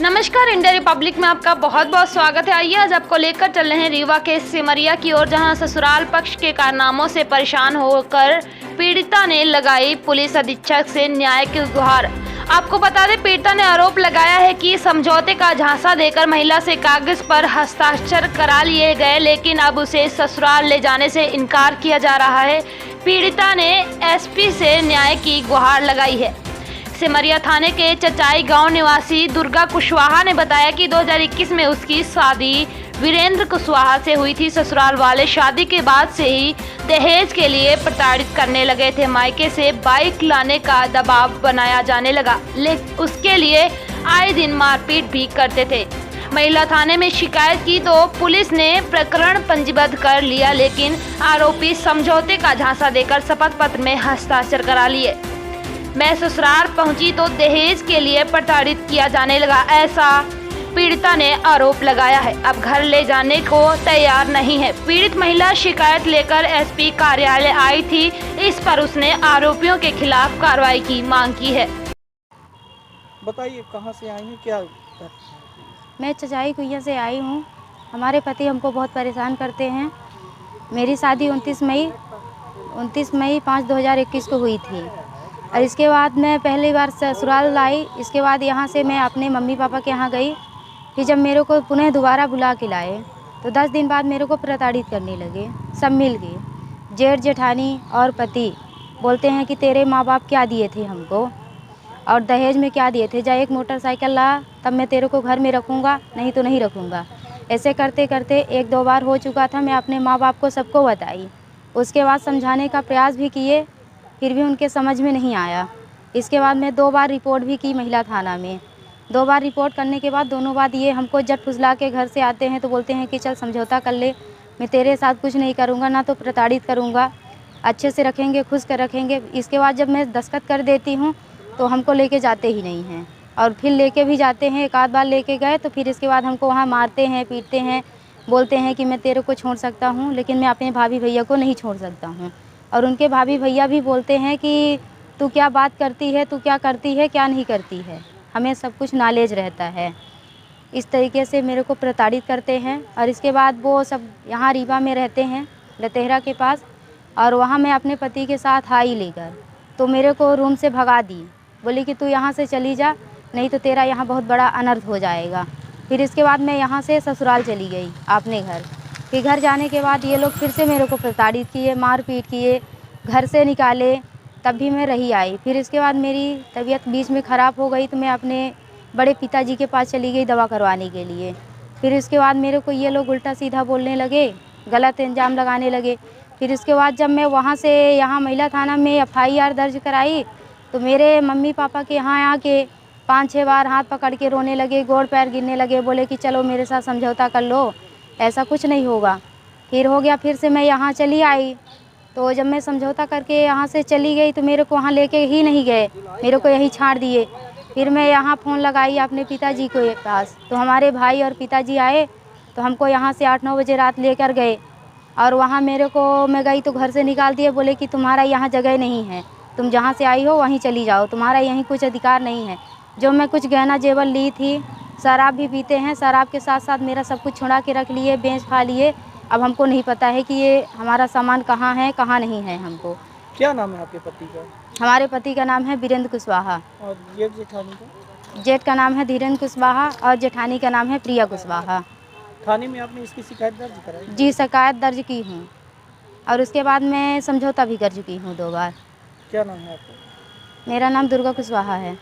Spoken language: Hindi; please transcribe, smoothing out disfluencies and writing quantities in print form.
नमस्कार, इंडिया रिपब्लिक में आपका बहुत बहुत स्वागत है। आइए आज आपको लेकर चल रहे हैं रीवा के सिमरिया की ओर, जहां ससुराल पक्ष के कारनामों से परेशान होकर पीड़िता ने लगाई पुलिस अधीक्षक से न्याय की गुहार। आपको बता दें, पीड़िता ने आरोप लगाया है कि समझौते का झांसा देकर महिला से कागज पर हस्ताक्षर करा लिए गए, लेकिन अब उसे ससुराल ले जाने से इनकार किया जा रहा है। पीड़िता ने एसपी से न्याय की गुहार लगाई है। सिमरिया थाने के चचाई गांव निवासी दुर्गा कुशवाहा ने बताया कि 2021 में उसकी शादी वीरेंद्र कुशवाहा से हुई थी। ससुराल वाले शादी के बाद से ही दहेज के लिए प्रताड़ित करने लगे थे। मायके से बाइक लाने का दबाव बनाया जाने लगा, लेकिन उसके लिए आए दिन मारपीट भी करते थे। महिला थाने में शिकायत की तो पुलिस ने प्रकरण पंजीबद्ध कर लिया, लेकिन आरोपी समझौते का झांसा देकर शपथ पत्र में हस्ताक्षर करा लिए। मैं ससुराल पहुंची तो दहेज के लिए प्रताड़ित किया जाने लगा, ऐसा पीड़िता ने आरोप लगाया है। अब घर ले जाने को तैयार नहीं है। पीड़ित महिला शिकायत लेकर एसपी कार्यालय आई थी। इस पर उसने आरोपियों के खिलाफ कार्रवाई की मांग की है। बताइए, कहाँ से आई हैं, क्या? मैं चचाई कुइया से आई हूँ। हमारे पति हमको बहुत परेशान करते हैं। मेरी शादी 29 मई 5 2021 को हुई थी और इसके बाद मैं पहली बार ससुराल आई। इसके बाद यहाँ से मैं अपने मम्मी पापा के यहाँ गई। फिर जब मेरे को पुनः दोबारा बुला के लाए तो 10 दिन बाद मेरे को प्रताड़ित करने लगे। सब मिल गए, जेठ जेठानी और पति बोलते हैं कि तेरे माँ बाप क्या दिए थे हमको और दहेज में क्या दिए थे, जा एक मोटरसाइकिल ला तब मैं तेरे को घर में रखूँगा, नहीं तो नहीं रखूँगा। ऐसे करते करते 1-2 बार हो चुका था। मैं अपने माँ बाप को सबको बताई। उसके बाद समझाने का प्रयास भी किए, फिर भी उनके समझ में नहीं आया। इसके बाद मैं 2 बार रिपोर्ट भी की महिला थाना में। 2 बार रिपोर्ट करने के बाद दोनों बात ये हमको जब फुसला के घर से आते हैं तो बोलते हैं कि चल समझौता कर ले, मैं तेरे साथ कुछ नहीं करूँगा, ना तो प्रताड़ित करूँगा, अच्छे से रखेंगे, खुश कर रखेंगे। इसके बाद जब मैं दस्तखत कर देती हूँ तो हमको लेके जाते ही नहीं हैं और फिर लेके भी जाते हैं। 1 आध बार लेके गए तो फिर इसके बाद हमको वहाँ मारते हैं, पीटते हैं, बोलते हैं कि मैं तेरे को छोड़ सकता हूँ लेकिन मैं अपने भाभी भैया को नहीं छोड़ सकता हूँ। और उनके भाभी भैया भी बोलते हैं कि तू क्या बात करती है, तू क्या करती है, क्या नहीं करती है, हमें सब कुछ नॉलेज रहता है। इस तरीके से मेरे को प्रताड़ित करते हैं। और इसके बाद वो सब यहाँ रीवा में रहते हैं, लतेहरा के पास, और वहाँ मैं अपने पति के साथ आई लेकर तो मेरे को रूम से भगा दी। बोली कि तू यहाँ से चली जा, नहीं तो तेरा यहाँ बहुत बड़ा अनर्थ हो जाएगा। फिर इसके बाद मैं यहाँ से ससुराल चली गई अपने घर। फिर घर जाने के बाद ये लोग फिर से मेरे को प्रताड़ित किए, मारपीट किए, घर से निकाले, तब भी मैं रही आई। फिर इसके बाद मेरी तबीयत बीच में ख़राब हो गई तो मैं अपने बड़े पिताजी के पास चली गई दवा करवाने के लिए। फिर इसके बाद मेरे को ये लोग उल्टा सीधा बोलने लगे, गलत इल्ज़ाम लगाने लगे। फिर इसके बाद जब मैं वहाँ से यहाँ महिला थाना में FIR दर्ज कराई तो मेरे मम्मी पापा के यहाँ आके 5-6 बार हाथ पकड़ के रोने लगे, गोड़ पैर गिरने लगे, बोले कि चलो मेरे साथ समझौता कर लो, ऐसा कुछ नहीं होगा। फिर हो गया, फिर से मैं यहाँ चली आई। तो जब मैं समझौता करके यहाँ से चली गई तो मेरे को वहाँ लेके ही नहीं गए, मेरे को यहीं छाड़ दिए। फिर मैं यहाँ फ़ोन लगाई अपने पिताजी के पास तो हमारे भाई और पिताजी आए तो हमको यहाँ से 8-9 बजे रात लेकर गए। और वहाँ मेरे को, मैं गई तो घर से निकाल दिए, बोले कि तुम्हारा यहाँ जगह नहीं है, तुम जहाँ से आई हो वहीं चली जाओ, तुम्हारा यहीं कुछ अधिकार नहीं है। जो मैं कुछ गहना जेवर ली थी, शराब भी पीते हैं, शराब के साथ साथ मेरा सब कुछ छुड़ा के रख लिए, बेच खा लिए। अब हमको नहीं पता है कि ये हमारा सामान कहाँ है, कहाँ नहीं है। हमको क्या नाम है आपके पति का? हमारे पति का नाम है वीरेंद्र कुशवाहा और जेठ जेठानी का? जेठ का नाम है धीरेन्द्र कुशवाहा और जेठानी का नाम है प्रिया कुशवाहा। थाने में आपने इसकी शिकायत दर्ज कराई? जी, शिकायत दर्ज की हूँ और उसके बाद मैं समझौता भी कर चुकी हूँ 2 बार। क्या नाम है आपका? मेरा नाम दुर्गा कुशवाहा है।